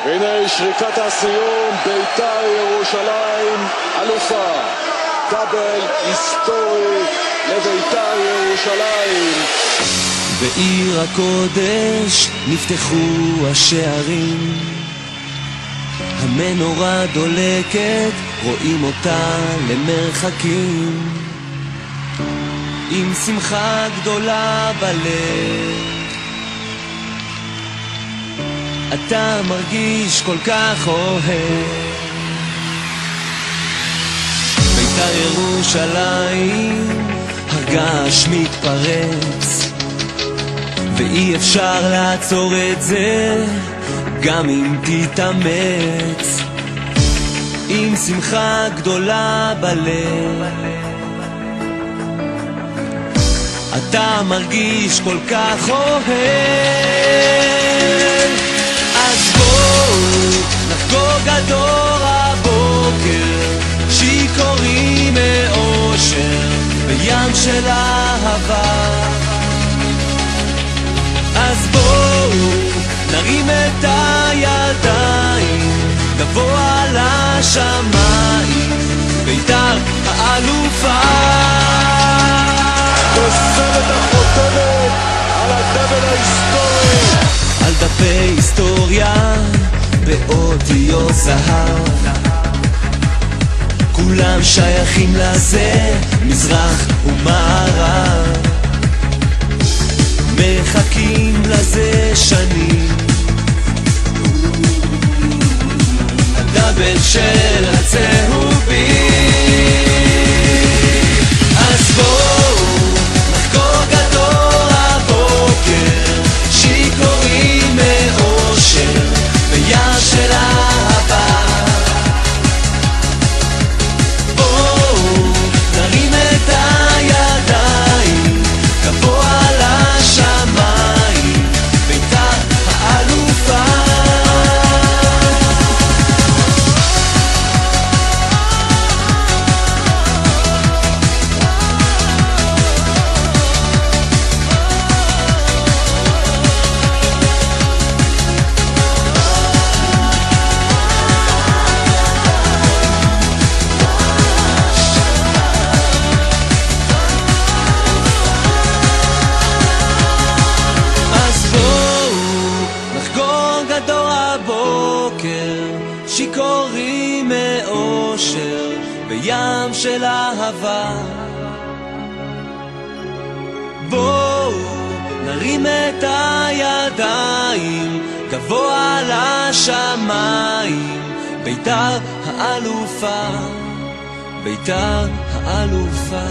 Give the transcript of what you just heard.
הנה שריקת הסיום, בית"ר ירושלים אלופה. דאבל היסטורי לבית"ר ירושלים. בעיר הקודש נפתחו השערים, המנורה דולקת, רואים אותה למרחקים, עם שמחה גדולה בלב. אתה מרגיש כל כך אוהב. בית"ר ירושלים, הרגש מתפרץ, ואי אפשר לעצור את זה, גם אם תתאמץ. עם שמחה גדולה בלב, אתה מרגיש כל כך אוהב. אז בואו נחגוג עד אור הבוקר, שיכורים מאושר בים של אהבה. אז בואו נרים את הידיים, גבוה לשמיים, בית"ר האלופה. ושם את החותמת על הדאבל ההיסטורי, על דפי היסטוריה באותיות זהב, כולם שייכים לזה, מזרח ומערב, מחכים לזה שנים. הדאבל של הצהובים. אז בואו נחגוג עד אור הבוקר, שיכורים מאושר בים של אהבה. בואו נרים את הידיים, גבוה לשמיים, בית"ר האלופה. שיכורים מאושר בים של אהבה. בואו נרים את הידיים, גבוה לשמיים, בית"ר האלופה, בית"ר האלופה.